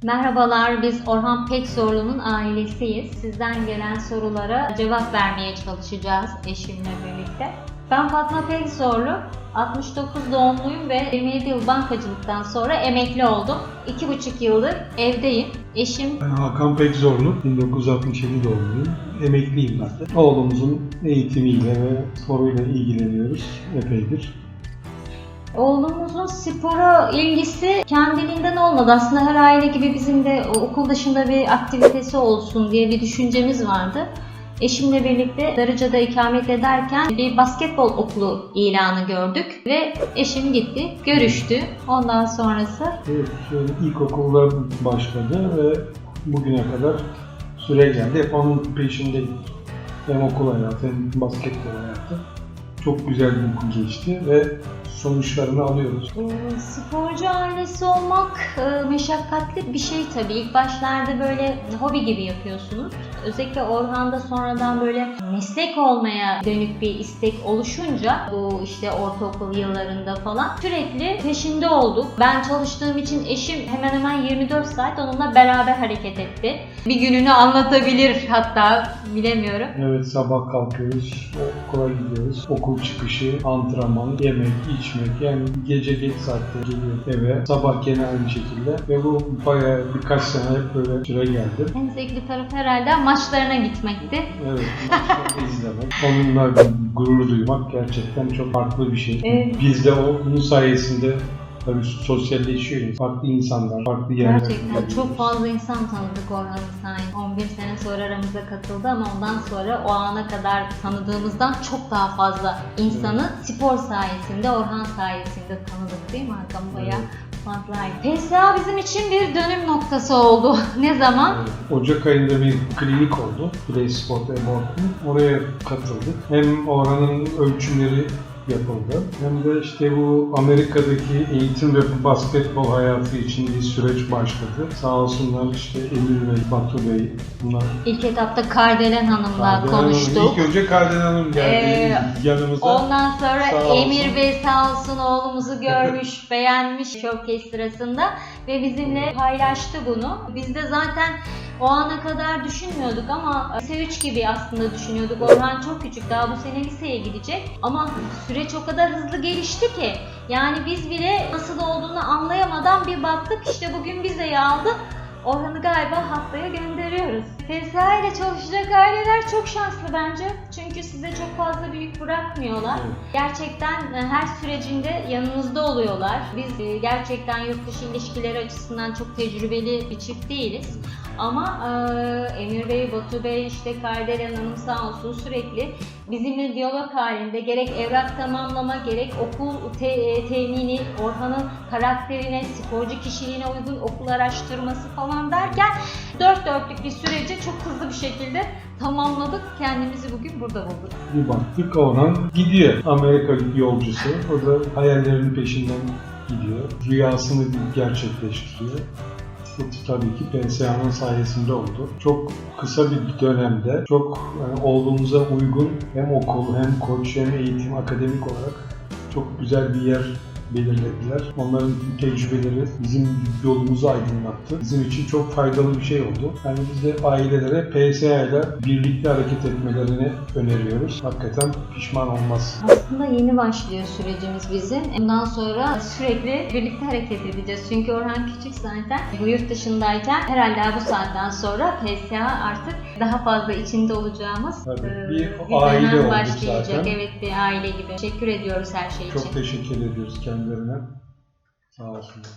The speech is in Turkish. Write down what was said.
Merhabalar, biz Orhan Pekzorlu'nun ailesiyiz. Sizden gelen sorulara cevap vermeye çalışacağız eşimle birlikte. Ben Fatma Pekzorlu, 69 doğumluyum ve 27 yıl bankacılıktan sonra emekli oldum. 2,5 yıldır evdeyim. Eşim... Ben Hakan Pekzorlu, 1967 doğumluyum. Emekliyim ben de. Oğlumuzun eğitimiyle ve sporuyla ilgileniyoruz epeydir. Oğlumuzun spora ilgisi kendiliğinden olmadı. Aslında her aile gibi bizim de okul dışında bir aktivitesi olsun diye bir düşüncemiz vardı. Eşimle birlikte Darıca'da ikamet ederken bir basketbol okulu ilanı gördük ve eşim gitti, görüştü. Ondan sonrası... Evet, şöyle ilkokulda başladı ve bugüne kadar süre geldi. Hep onun peşindeydik. Hem okul hayatı hem basketbol hayatı. Çok güzel bir okul geçti ve sonuçlarını alıyoruz. Sporcu ailesi olmak meşakkatli bir şey tabii. İlk başlarda böyle hobi gibi yapıyorsunuz. Özellikle Orhan'da sonradan böyle meslek olmaya dönük bir istek oluşunca bu işte ortaokul yıllarında falan sürekli peşinde olduk. Ben çalıştığım için eşim hemen hemen 24 saat onunla beraber hareket etti. Bir gününü anlatabilir hatta, bilemiyorum. Evet, sabah kalkıyoruz, okula gidiyoruz. Okul çıkışı, antrenman, yemek, içmek, yani gece geç saatte geliyor eve. Sabah gene aynı şekilde ve bu bayağı birkaç sene hep böyle süre geldi. En zevkli tarafı herhalde maçlarına gitmekti. Evet, maçları izlemek. Onunla gurur duymak gerçekten çok farklı bir şey. Evet. Biz de onun sayesinde tabii sosyalleşiyoruz. Farklı insanlar, farklı yerler. Gerçekten çok fazla insan tanıdık Orhan'ın sayesinde. 11 sene sonra aramıza katıldı ama ondan sonra o ana kadar tanıdığımızdan çok daha fazla insanı spor sayesinde, Orhan sayesinde tanıdık, değil mi Hakan? Bayağı fazlaydı. PSA bizim için bir dönüm noktası oldu. Ne zaman? Evet, Ocak ayında bir klinik oldu. Play Sport Abort'un. Oraya katıldık. Hem Orhan'ın ölçümleri yapıldı. Hem de işte bu Amerika'daki eğitim ve basketbol hayatı için bir süreç başladı. Sağ olsunlar işte Emir Bey, Batu Bey, bunlar. İlk etapta Kardelen Hanım'la konuştuk. İlk önce Kardelen Hanım geldi yanımıza. Ondan sonra Sağ Emir olsun. Bey sağ olsun oğlumuzu görmüş, beğenmiş showcase sırasında ve bizimle paylaştı bunu. Biz de zaten o ana kadar düşünmüyorduk ama lise 3 gibi aslında düşünüyorduk. Orhan çok küçük, daha bu sene liseye gidecek ama süreç o kadar hızlı gelişti ki yani biz bile nasıl olduğunu anlayamadan bir baktık, işte bugün vizeyi aldı. Orhan'ı galiba haftaya gönderiyoruz. PSA ile çalışacak aileler çok şanslı bence. Çünkü size çok fazla büyük bırakmıyorlar. Evet. Gerçekten her sürecinde yanınızda oluyorlar. Biz gerçekten yurt dışı ilişkileri açısından çok tecrübeli bir çift değiliz. Ama Emir Bey, Batu Bey, işte Kardelen Hanım sağ olsun sürekli bizimle diyalog halinde gerek evrak tamamlama, gerek okul temini, Orhan'ın karakterine, sporcu kişiliğine uygun okul araştırması falan derken dört dörtlük bir süreci çok hızlı bir şekilde tamamladık. Kendimizi bugün burada bulduk. Bir baktık Orhan gidiyor. Amerika yolcusu. O da hayallerinin peşinden gidiyor. Rüyasını gerçekleştiriyor. Bu tabii ki PSA'nın sayesinde oldu. Çok kısa bir dönemde çok olduğumuza uygun hem okul hem koç hem eğitim akademik olarak çok güzel bir yer belirlediler. Onların tecrübeleri bizim yolumuzu aydınlattı. Bizim için çok faydalı bir şey oldu. Yani biz de ailelere PSA ile birlikte hareket etmelerini öneriyoruz. Hakikaten pişman olmaz. Aslında yeni başlıyor sürecimiz bizim. Bundan sonra sürekli birlikte hareket edeceğiz. Çünkü Orhan küçük zaten. Bu yurt dışındayken herhalde bu saatten sonra PSA artık daha fazla içinde olacağımız bir aile dönem olduk başlayacak. zaten. Evet, bir aile gibi. Teşekkür ediyoruz her şey için. Çok teşekkür ediyoruz kendilerine. Sağ olsunlar.